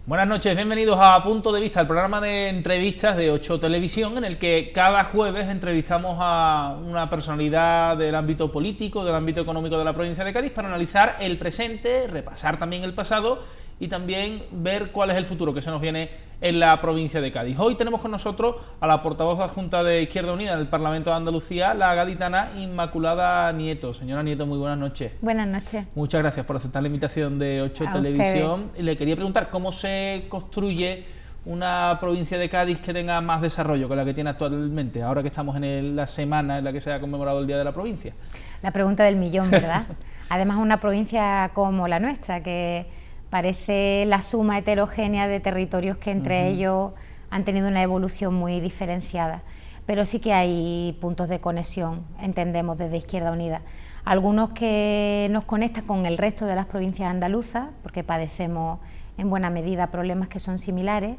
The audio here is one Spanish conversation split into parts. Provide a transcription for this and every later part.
Buenas noches, bienvenidos a Punto de Vista, el programa de entrevistas de 8 Televisión, en el que cada jueves entrevistamos a una personalidad del ámbito político, del ámbito económico de la provincia de Cádiz, para analizar el presente, repasar también el pasado y también ver cuál es el futuro que se nos viene en la provincia de Cádiz. Hoy tenemos con nosotros a la portavoz adjunta de Izquierda Unida en el Parlamento de Andalucía, la gaditana Inmaculada Nieto. Señora Nieto, muy buenas noches. Buenas noches. Muchas gracias por aceptar la invitación de 8 A Televisión. ustedes. Y le quería preguntar cómo se construye una provincia de Cádiz que tenga más desarrollo que la que tiene actualmente, ahora que estamos en la semana en la que se ha conmemorado el Día de la Provincia. La pregunta del millón, ¿verdad? Además, una provincia como la nuestra, que parece la suma heterogénea de territorios que entre ellos han tenido una evolución muy diferenciada. Pero sí que hay puntos de conexión, entendemos desde Izquierda Unida. Algunos que nos conectan con el resto de las provincias andaluzas, porque padecemos en buena medida problemas que son similares,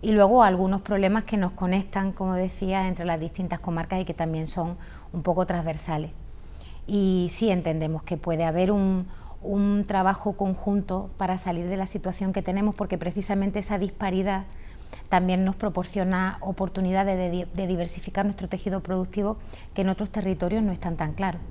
y luego algunos problemas que nos conectan, como decía, entre las distintas comarcas y que también son un poco transversales. Y sí entendemos que puede haber un trabajo conjunto para salir de la situación que tenemos, porque precisamente esa disparidad también nos proporciona oportunidades de diversificar nuestro tejido productivo, que en otros territorios no están tan claros.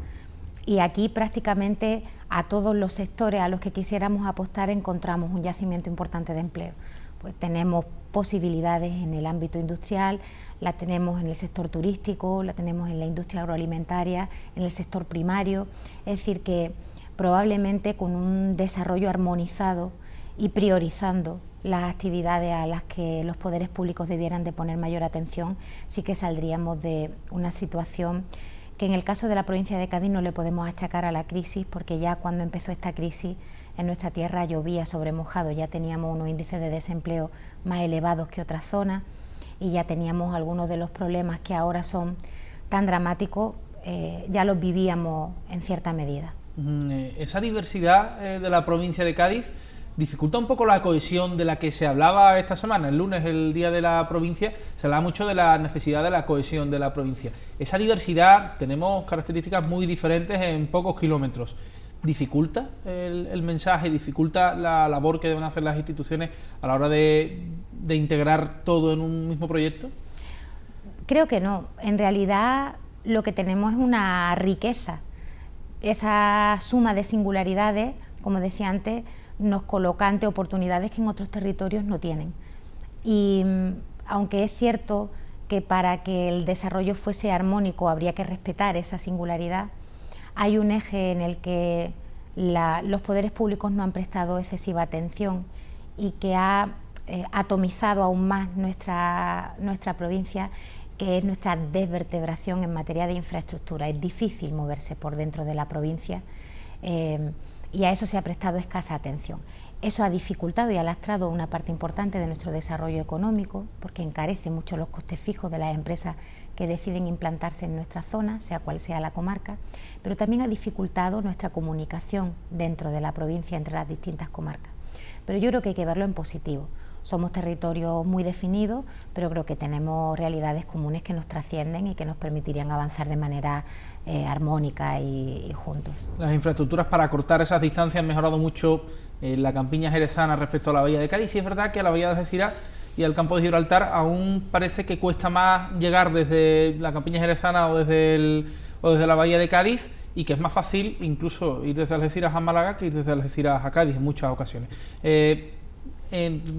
Y aquí prácticamente a todos los sectores a los que quisiéramos apostar encontramos un yacimiento importante de empleo. Pues tenemos posibilidades en el ámbito industrial, la tenemos en el sector turístico, la tenemos en la industria agroalimentaria, en el sector primario, es decir que probablemente con un desarrollo armonizado y priorizando las actividades a las que los poderes públicos debieran de poner mayor atención, sí que saldríamos de una situación que en el caso de la provincia de Cádiz no le podemos achacar a la crisis, porque ya cuando empezó esta crisis en nuestra tierra llovía sobre mojado, ya teníamos unos índices de desempleo más elevados que otras zonas y ya teníamos algunos de los problemas que ahora son tan dramáticos, ya los vivíamos en cierta medida. Esa diversidad de la provincia de Cádiz dificulta un poco la cohesión de la que se hablaba esta semana. El lunes, el Día de la Provincia, se hablaba mucho de la necesidad de la cohesión de la provincia. Esa diversidad, tenemos características muy diferentes en pocos kilómetros. ¿Dificulta el mensaje, dificulta la labor que deben hacer las instituciones a la hora de integrar todo en un mismo proyecto? Creo que no. En realidad lo que tenemos es una riqueza. Esa suma de singularidades, como decía antes, nos coloca ante oportunidades que en otros territorios no tienen. Y aunque es cierto que para que el desarrollo fuese armónico habría que respetar esa singularidad, hay un eje en el que los poderes públicos no han prestado excesiva atención y que ha atomizado aún más nuestra provincia, que es nuestra desvertebración en materia de infraestructura. Es difícil moverse por dentro de la provincia y a eso se ha prestado escasa atención. Eso ha dificultado y ha lastrado una parte importante de nuestro desarrollo económico, porque encarece mucho los costes fijos de las empresas que deciden implantarse en nuestra zona, sea cual sea la comarca, pero también ha dificultado nuestra comunicación dentro de la provincia entre las distintas comarcas. Pero yo creo que hay que verlo en positivo. Somos territorios muy definidos, pero creo que tenemos realidades comunes que nos trascienden y que nos permitirían avanzar de manera armónica y juntos. Las infraestructuras para cortar esas distancias han mejorado mucho en la campiña jerezana respecto a la bahía de Cádiz. Sí es verdad que a la bahía de Algeciras y al campo de Gibraltar aún parece que cuesta más llegar desde la campiña jerezana o desde la bahía de Cádiz, y que es más fácil incluso ir desde Algeciras a Málaga que ir desde Algeciras a Cádiz en muchas ocasiones.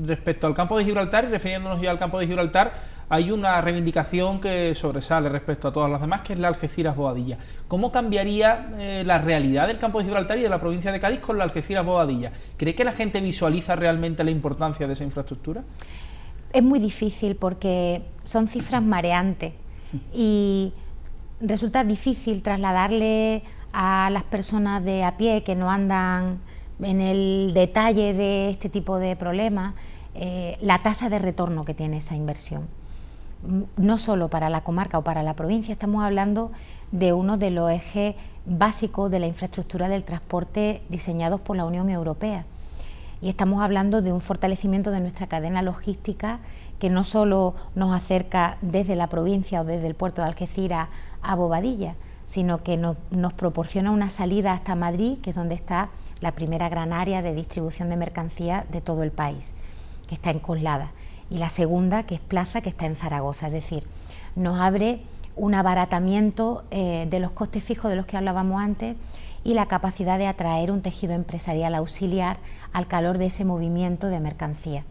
Respecto al campo de Gibraltar, y refiriéndonos ya al campo de Gibraltar, hay una reivindicación que sobresale respecto a todas las demás, que es la Algeciras-Boadilla. ¿Cómo cambiaría la realidad del campo de Gibraltar y de la provincia de Cádiz con la Algeciras-Boadilla? ¿Cree que la gente visualiza realmente la importancia de esa infraestructura? Es muy difícil porque son cifras mareantes y resulta difícil trasladarle a las personas de a pie que no andan en el detalle de este tipo de problemas la tasa de retorno que tiene esa inversión. No solo para la comarca o para la provincia, estamos hablando de uno de los ejes básicos de la infraestructura del transporte diseñados por la Unión Europea. Y estamos hablando de un fortalecimiento de nuestra cadena logística que no solo nos acerca desde la provincia o desde el puerto de Algeciras a Bobadilla, sino que nos proporciona una salida hasta Madrid, que es donde está la primera gran área de distribución de mercancías de todo el país. que está en Coslada, y la segunda, que es Plaza, que está en Zaragoza. Es decir, nos abre un abaratamiento de los costes fijos de los que hablábamos antes y la capacidad de atraer un tejido empresarial auxiliar al calor de ese movimiento de mercancía.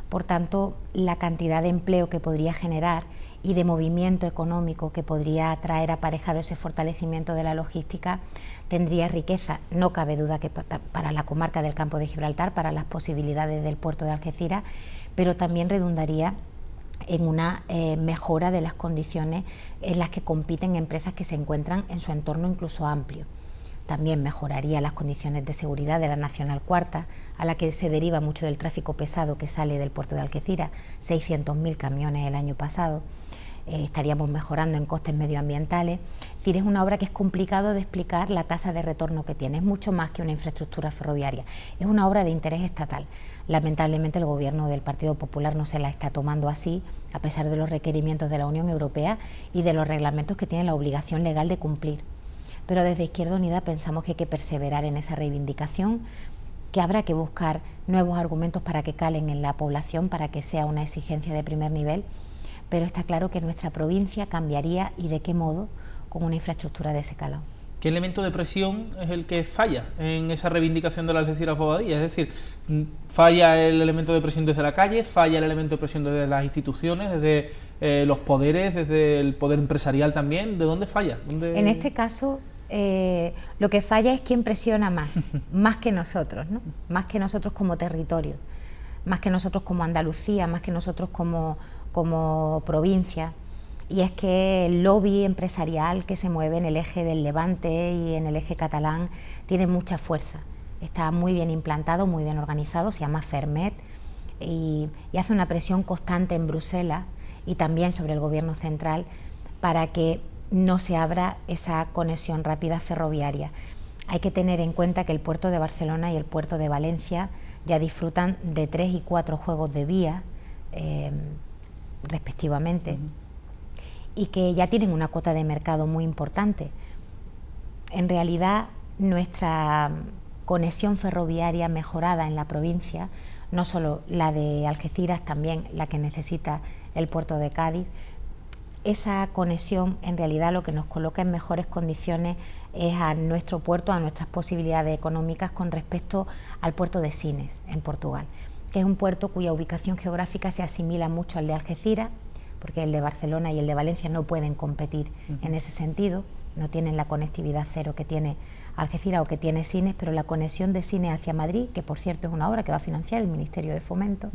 Por tanto, la cantidad de empleo que podría generar y de movimiento económico que podría traer aparejado ese fortalecimiento de la logística tendría riqueza. No cabe duda que para la comarca del Campo de Gibraltar, para las posibilidades del puerto de Algeciras, pero también redundaría en una mejora de las condiciones en las que compiten empresas que se encuentran en su entorno incluso amplio. También mejoraría las condiciones de seguridad de la Nacional Cuarta, a la que se deriva mucho del tráfico pesado que sale del puerto de Algeciras, 600.000 camiones el año pasado. Estaríamos mejorando en costes medioambientales. Es decir, es una obra que es complicado de explicar la tasa de retorno que tiene, es mucho más que una infraestructura ferroviaria, es una obra de interés estatal. Lamentablemente el gobierno del Partido Popular no se la está tomando así, a pesar de los requerimientos de la Unión Europea y de los reglamentos que tiene la obligación legal de cumplir. Pero desde Izquierda Unida pensamos que hay que perseverar en esa reivindicación, que habrá que buscar nuevos argumentos para que calen en la población, para que sea una exigencia de primer nivel, pero está claro que nuestra provincia cambiaría, y de qué modo, con una infraestructura de ese calado. ¿Qué elemento de presión es el que falla en esa reivindicación de la Algeciras-Bobadilla? Es decir, ¿falla el elemento de presión desde la calle? ¿Falla el elemento de presión desde las instituciones, desde los poderes, desde el poder empresarial también? ¿De dónde falla? En este caso, lo que falla es quién presiona más que nosotros, ¿no? Más que nosotros como territorio, más que nosotros como Andalucía, más que nosotros como provincia. Y es que el lobby empresarial que se mueve en el eje del Levante y en el eje catalán tiene mucha fuerza, está muy bien implantado, muy bien organizado, se llama Fermet, y hace una presión constante en Bruselas y también sobre el gobierno central para que no se abra esa conexión rápida ferroviaria. Hay que tener en cuenta que el puerto de Barcelona y el puerto de Valencia ya disfrutan de 3 y 4 juegos de vía respectivamente, y que ya tienen una cuota de mercado muy importante. En realidad, nuestra conexión ferroviaria mejorada en la provincia, no solo la de Algeciras, también la que necesita el puerto de Cádiz, esa conexión en realidad lo que nos coloca en mejores condiciones es a nuestro puerto, a nuestras posibilidades económicas con respecto al puerto de Sines, en Portugal, que es un puerto cuya ubicación geográfica se asimila mucho al de Algeciras, porque el de Barcelona y el de Valencia no pueden competir en ese sentido, no tienen la conectividad cero que tiene Algeciras o que tiene Sines, pero la conexión de Sines hacia Madrid, que por cierto es una obra que va a financiar el Ministerio de Fomento,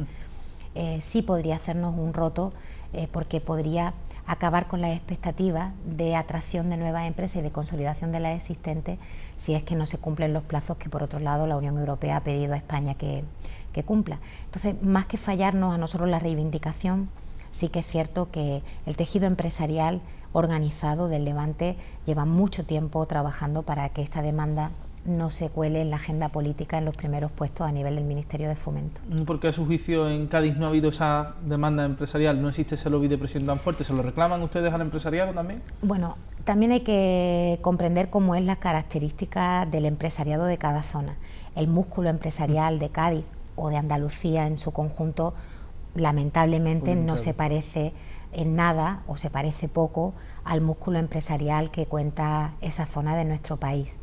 sí podría hacernos un roto, porque podría acabar con las expectativas de atracción de nuevas empresas y de consolidación de las existentes, si es que no se cumplen los plazos que por otro lado la Unión Europea ha pedido a España que cumpla. Entonces, más que fallarnos a nosotros la reivindicación, sí que es cierto que el tejido empresarial organizado del Levante lleva mucho tiempo trabajando para que esta demanda no se cuele en la agenda política en los primeros puestos a nivel del Ministerio de Fomento. ¿Por qué a su juicio en Cádiz no ha habido esa demanda empresarial? ¿No existe ese lobby de presión tan fuerte? ¿Se lo reclaman ustedes al empresariado también? Bueno, también hay que comprender cómo es la característica del empresariado de cada zona. El músculo empresarial de Cádiz o de Andalucía en su conjunto lamentablemente no se parece en nada o se parece poco al músculo empresarial que cuenta esa zona de nuestro país.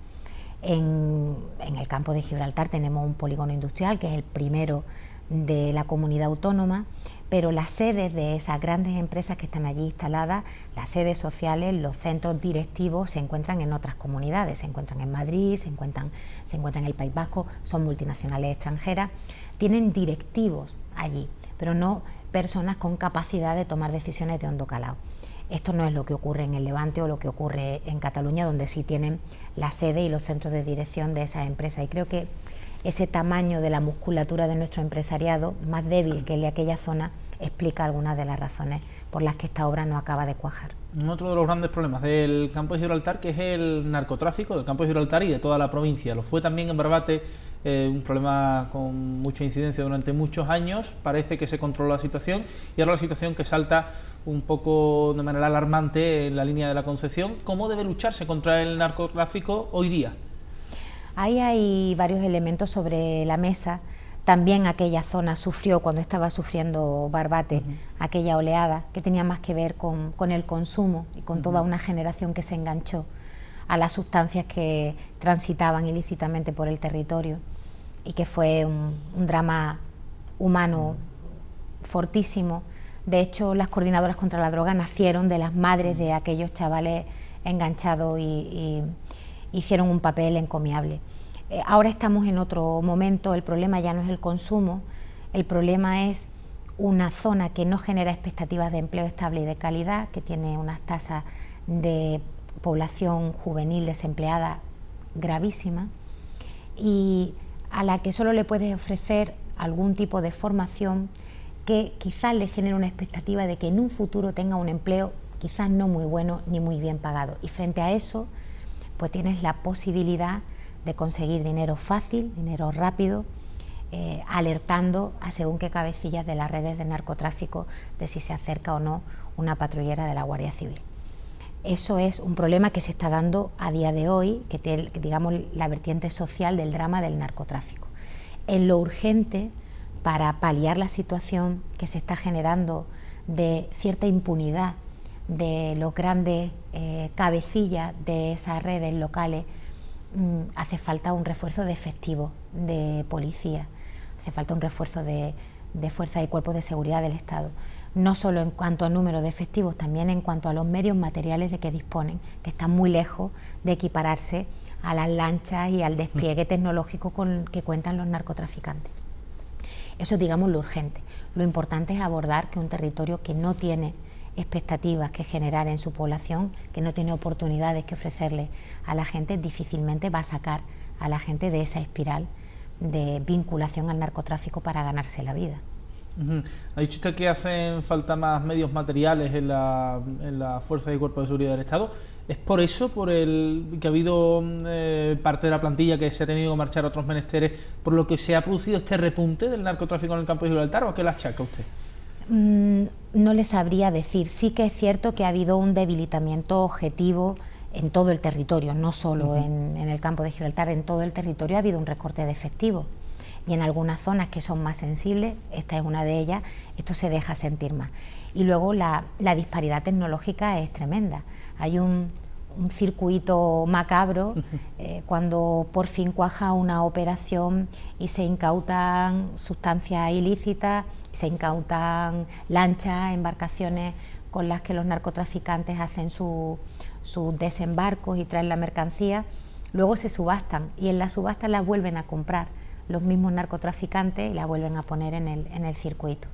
En el Campo de Gibraltar tenemos un polígono industrial que es el primero de la comunidad autónoma, pero las sedes de esas grandes empresas que están allí instaladas, las sedes sociales, los centros directivos se encuentran en otras comunidades, se encuentran en Madrid, se encuentran en el País Vasco, son multinacionales extranjeras, tienen directivos allí, pero no personas con capacidad de tomar decisiones de hondo calado. Esto no es lo que ocurre en el Levante o lo que ocurre en Cataluña, donde sí tienen la sede y los centros de dirección de esas empresas. Y creo que ese tamaño de la musculatura de nuestro empresariado, más débil que el de aquella zona, explica algunas de las razones por las que esta obra no acaba de cuajar. Otro de los grandes problemas del Campo de Gibraltar, que es el narcotráfico del Campo de Gibraltar y de toda la provincia. Lo fue también en Barbate, un problema con mucha incidencia durante muchos años. Parece que se controló la situación y ahora la situación que salta un poco de manera alarmante en la línea de la Concepción. ¿Cómo debe lucharse contra el narcotráfico hoy día? Ahí hay varios elementos sobre la mesa, También aquella zona sufrió, cuando estaba sufriendo Barbate, aquella oleada que tenía más que ver con el consumo y con toda una generación que se enganchó a las sustancias que transitaban ilícitamente por el territorio, y que fue un drama humano fortísimo. De hecho, las coordinadoras contra la droga nacieron de las madres de aquellos chavales enganchados y hicieron un papel encomiable. Ahora estamos en otro momento. El problema ya no es el consumo, el problema es una zona que no genera expectativas de empleo estable y de calidad, que tiene unas tasas de población juvenil desempleada gravísimas, y a la que solo le puedes ofrecer algún tipo de formación que quizás le genere una expectativa de que en un futuro tenga un empleo quizás no muy bueno ni muy bien pagado. Y frente a eso, pues tienes la posibilidad de conseguir dinero fácil, dinero rápido, alertando a según qué cabecillas de las redes de narcotráfico de si se acerca o no una patrullera de la Guardia Civil. Eso es un problema que se está dando a día de hoy, que tiene, digamos, la vertiente social del drama del narcotráfico. En lo urgente, para paliar la situación que se está generando de cierta impunidad de los grandes cabecillas de esas redes locales, hace falta un refuerzo de efectivos de policía, hace falta un refuerzo de fuerzas y cuerpos de seguridad del Estado, no solo en cuanto al número de efectivos, también en cuanto a los medios materiales de que disponen, que están muy lejos de equipararse a las lanchas y al despliegue tecnológico con que cuentan los narcotraficantes. Eso es, digamos, lo urgente. Lo importante es abordar que un territorio que no tiene expectativas que generar en su población, que no tiene oportunidades que ofrecerle a la gente, difícilmente va a sacar a la gente de esa espiral de vinculación al narcotráfico para ganarse la vida. Ha dicho usted que hacen falta más medios materiales en la Fuerza y Cuerpo de Seguridad del Estado. ¿Es por eso, por el que ha habido parte de la plantilla que se ha tenido que marchar a otros menesteres, por lo que se ha producido este repunte del narcotráfico en el campo de Gibraltar, o a qué le achaca usted? No le sabría decir. Sí que es cierto que ha habido un debilitamiento objetivo en todo el territorio, no solo en el campo de Gibraltar, en todo el territorio ha habido un recorte de efectivos. Y en algunas zonas que son más sensibles, esta es una de ellas, esto se deja sentir más. Y luego la disparidad tecnológica es tremenda. Hay un circuito macabro cuando por fin cuaja una operación y se incautan sustancias ilícitas, se incautan lanchas, embarcaciones con las que los narcotraficantes hacen sus desembarcos y traen la mercancía, luego se subastan y en las subastas las vuelven a comprar los mismos narcotraficantes y la vuelven a poner en el circuito,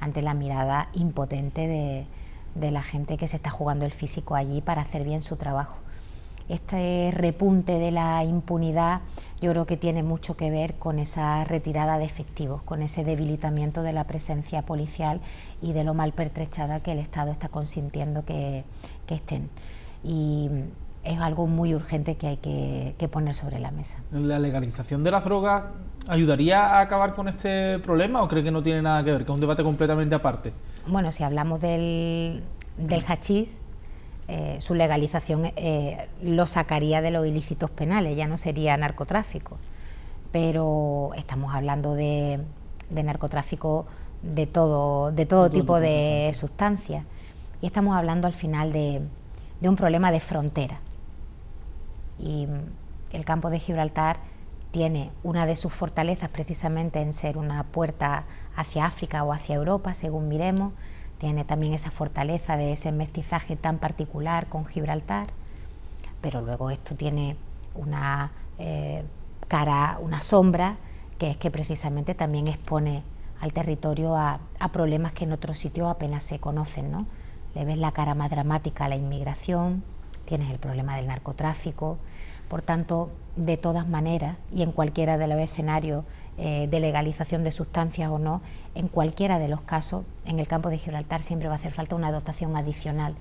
ante la mirada impotente de la gente que se está jugando el físico allí para hacer bien su trabajo. Este repunte de la impunidad yo creo que tiene mucho que ver con esa retirada de efectivos, con ese debilitamiento de la presencia policial y de lo mal pertrechada que el Estado está consintiendo que estén. Y es algo muy urgente que hay que poner sobre la mesa. ¿La legalización de las drogas ayudaría a acabar con este problema o cree que no tiene nada que ver, que es un debate completamente aparte? Bueno, si hablamos del hachís, su legalización lo sacaría de los ilícitos penales, ya no sería narcotráfico, pero estamos hablando de narcotráfico de todo tipo de sustancias, y estamos hablando al final de un problema de frontera. Y el campo de Gibraltar tiene una de sus fortalezas precisamente en ser una puerta hacia África o hacia Europa, según miremos. Tiene también esa fortaleza de ese mestizaje tan particular con Gibraltar, pero luego esto tiene una una sombra, que es que precisamente también expone al territorio a problemas que en otros sitios apenas se conocen, ¿no? Le ves la cara más dramática a la inmigración, tienes el problema del narcotráfico. Por tanto, de todas maneras, y en cualquiera de los escenarios de legalización de sustancias o no, en cualquiera de los casos, en el campo de Gibraltar siempre va a hacer falta una dotación adicional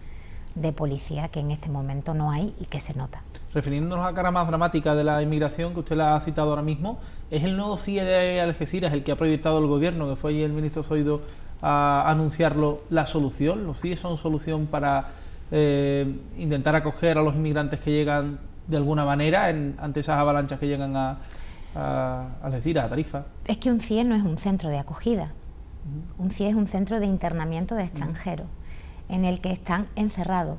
de policía, que en este momento no hay y que se nota. Refiriéndonos a la cara más dramática de la inmigración, que usted la ha citado ahora mismo, ¿es el nuevo CIE de Algeciras, el que ha proyectado el gobierno, que fue allí el ministro Zoido a anunciarlo, la solución? ¿Los CIE son solución para intentar acoger a los inmigrantes que llegan de alguna manera ante esas avalanchas que llegan a Algeciras, a Tarifa? Es que un CIE no es un centro de acogida. Un CIE es un centro de internamiento de extranjeros, en el que están encerrados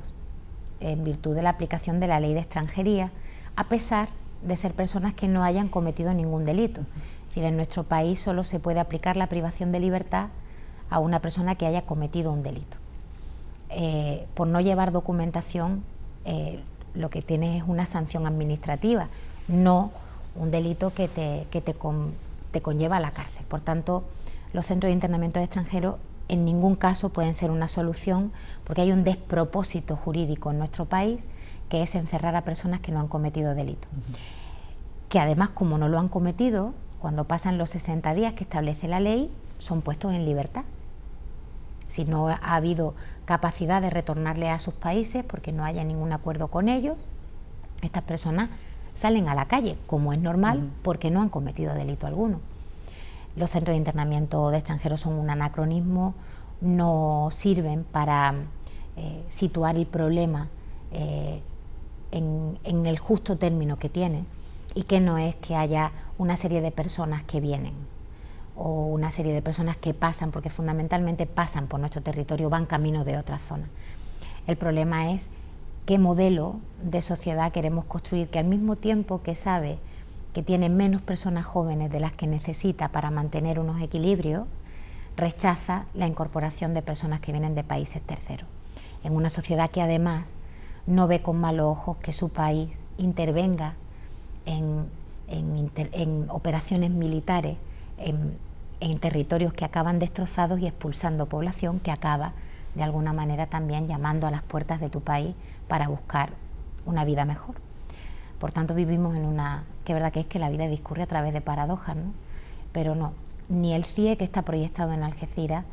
en virtud de la aplicación de la ley de extranjería, a pesar de ser personas que no hayan cometido ningún delito. Es decir, en nuestro país solo se puede aplicar la privación de libertad a una persona que haya cometido un delito. Por no llevar documentación, lo que tienes es una sanción administrativa, no un delito que te conlleva a la cárcel. Por tanto, los centros de internamiento de extranjeros en ningún caso pueden ser una solución, porque hay un despropósito jurídico en nuestro país, que es encerrar a personas que no han cometido delitos. Que además, como no lo han cometido, cuando pasan los 60 días que establece la ley, son puestos en libertad. Si no ha habido capacidad de retornarles a sus países porque no haya ningún acuerdo con ellos, estas personas salen a la calle, como es normal, porque no han cometido delito alguno. Los centros de internamiento de extranjeros son un anacronismo, no sirven para situar el problema en el justo término que tiene, y que no es que haya una serie de personas que vienen o una serie de personas que pasan, porque fundamentalmente pasan por nuestro territorio, van camino de otras zonas. El problema es qué modelo de sociedad queremos construir, que al mismo tiempo que sabe que tiene menos personas jóvenes de las que necesita para mantener unos equilibrios, rechaza la incorporación de personas que vienen de países terceros. En una sociedad que además no ve con malos ojos que su país intervenga en operaciones militares en territorios que acaban destrozados y expulsando población que acaba de alguna manera también llamando a las puertas de tu país para buscar una vida mejor. Por tanto, vivimos en una, que es verdad que es que la vida discurre a través de paradojas, ¿no? Pero no, ni el CIE que está proyectado en Algeciras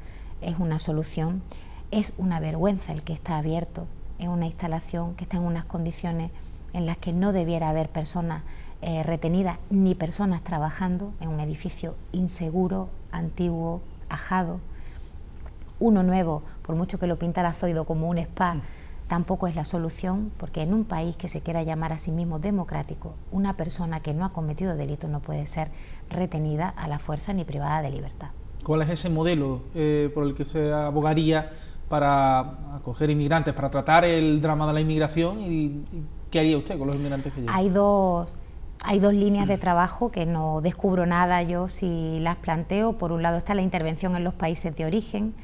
es una solución, es una vergüenza el que está abierto en una instalación que está en unas condiciones en las que no debiera haber personas retenidas ni personas trabajando, en un edificio inseguro, antiguo, ajado. Uno nuevo, por mucho que lo pintara Zoido como un spa, tampoco es la solución, porque en un país que se quiera llamar a sí mismo democrático, una persona que no ha cometido delito no puede ser retenida a la fuerza ni privada de libertad. ¿Cuál es ese modelo por el que usted abogaría para acoger inmigrantes, para tratar el drama de la inmigración? ¿Y qué haría usted con los inmigrantes que llegan? Hay dos líneas de trabajo que no descubro nada yo si las planteo. Por un lado está la intervención en los países de origen.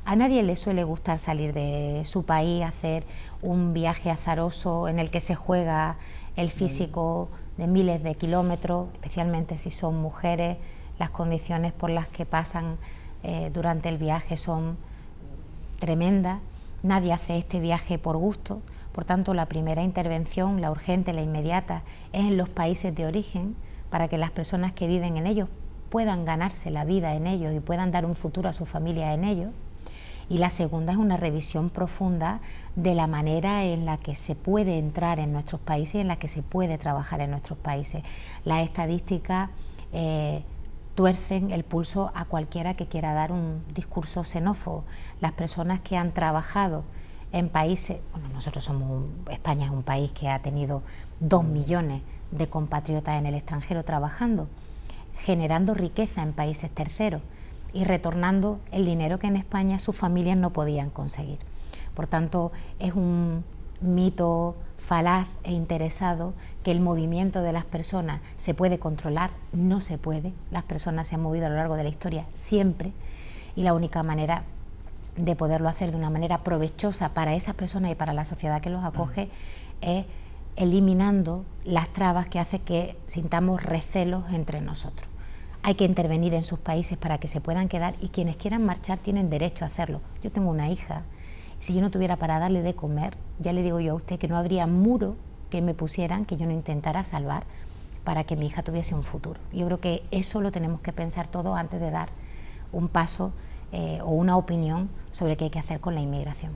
A nadie le suele gustar salir de su país, hacer un viaje azaroso en el que se juega el físico de miles de kilómetros, especialmente si son mujeres. Las condiciones por las que pasan durante el viaje son tremendas. Nadie hace este viaje por gusto. Por tanto, la primera intervención, la urgente, la inmediata, es en los países de origen, para que las personas que viven en ellos puedan ganarse la vida en ellos y puedan dar un futuro a su familia en ellos. Y la segunda es una revisión profunda de la manera en la que se puede entrar en nuestros países y en la que se puede trabajar en nuestros países. Las estadísticas tuercen el pulso a cualquiera que quiera dar un discurso xenófobo. Las personas que han trabajado en países, bueno, España es un país que ha tenido 2 millones de compatriotas en el extranjero trabajando, generando riqueza en países terceros y retornando el dinero que en España sus familias no podían conseguir. Por tanto, es un mito falaz e interesado que el movimiento de las personas se puede controlar. No se puede. Las personas se han movido a lo largo de la historia siempre, y la única manera de poderlo hacer de una manera provechosa para esas personas y para la sociedad que los acoge es eliminando las trabas que hacen que sintamos recelos entre nosotros. Hay que intervenir en sus países para que se puedan quedar, y quienes quieran marchar tienen derecho a hacerlo. Yo tengo una hija, si yo no tuviera para darle de comer, ya le digo yo a usted que no habría muro que me pusieran que yo no intentara salvar para que mi hija tuviese un futuro. Yo creo que eso lo tenemos que pensar todos antes de dar un paso o una opinión sobre qué hay que hacer con la inmigración.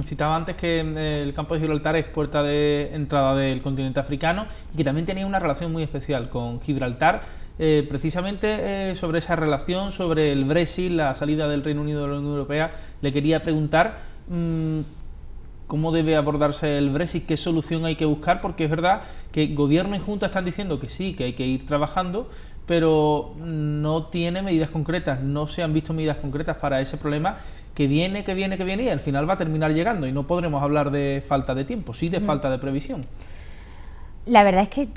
Citaba antes que el campo de Gibraltar es puerta de entrada del continente africano y que también tenía una relación muy especial con Gibraltar, precisamente sobre esa relación, sobre el Brexit, la salida del Reino Unido de la Unión Europea. Le quería preguntar cómo debe abordarse el Brexit, qué solución hay que buscar, porque es verdad que Gobierno y Junta están diciendo que sí, que hay que ir trabajando, pero no tiene medidas concretas, no se han visto medidas concretas para ese problema que viene y al final va a terminar llegando, y no podremos hablar de falta de tiempo, sí de falta de previsión. La verdad es que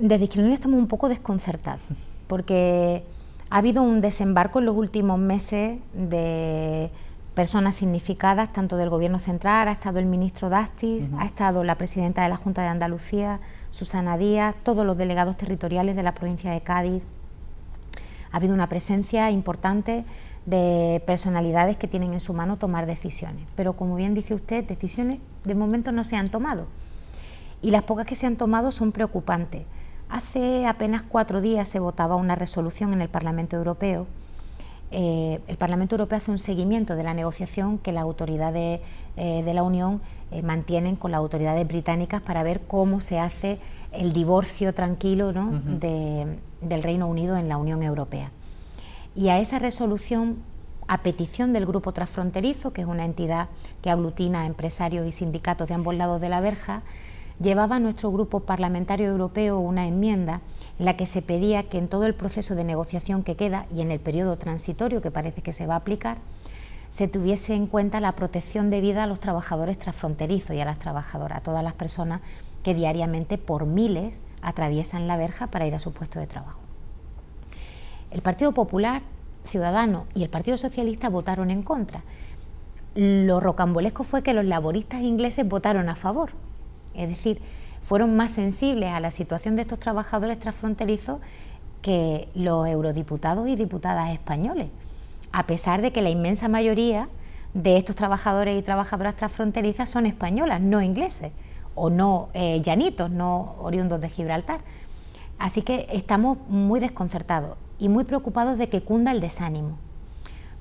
desde Izquierda Unida estamos un poco desconcertados, porque ha habido un desembarco en los últimos meses de personas significadas, tanto del Gobierno central, ha estado el ministro Dastis, ha estado la presidenta de la Junta de Andalucía, Susana Díaz, todos los delegados territoriales de la provincia de Cádiz. Ha habido una presencia importante de personalidades que tienen en su mano tomar decisiones, pero como bien dice usted, decisiones de momento no se han tomado, y las pocas que se han tomado son preocupantes. Hace apenas 4 días se votaba una resolución en el Parlamento Europeo. El Parlamento Europeo hace un seguimiento de la negociación que las autoridades de la Unión mantienen con las autoridades británicas para ver cómo se hace el divorcio tranquilo, ¿no?, del Reino Unido en la Unión Europea. Y a esa resolución, a petición del Grupo Transfronterizo, que es una entidad que aglutina a empresarios y sindicatos de ambos lados de la verja, llevaba nuestro grupo parlamentario europeo una enmienda en la que se pedía que en todo el proceso de negociación que queda y en el periodo transitorio que parece que se va a aplicar, se tuviese en cuenta la protección debida a los trabajadores transfronterizos y a las trabajadoras, a todas las personas que diariamente por miles atraviesan la verja para ir a su puesto de trabajo. El Partido Popular, Ciudadanos y el Partido Socialista votaron en contra. Lo rocambolesco fue que los laboristas ingleses votaron a favor. Es decir, fueron más sensibles a la situación de estos trabajadores transfronterizos que los eurodiputados y diputadas españoles, a pesar de que la inmensa mayoría de estos trabajadores y trabajadoras transfronterizas son españolas, no ingleses, o no llanitos, no oriundos de Gibraltar. Así que estamos muy desconcertados y muy preocupados de que cunda el desánimo,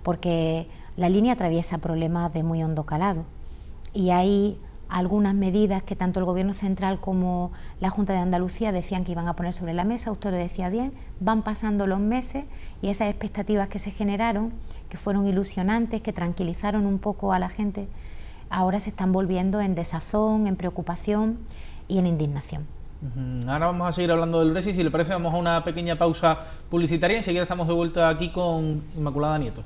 porque la línea atraviesa problemas de muy hondo calado y hay algunas medidas que tanto el Gobierno central como la Junta de Andalucía decían que iban a poner sobre la mesa. Usted lo decía bien, van pasando los meses y esas expectativas que se generaron, que fueron ilusionantes, que tranquilizaron un poco a la gente, ahora se están volviendo en desazón, en preocupación y en indignación. Ahora vamos a seguir hablando del Brexit. Si le parece, vamos a una pequeña pausa publicitaria y enseguida estamos de vuelta aquí con Inmaculada Nieto.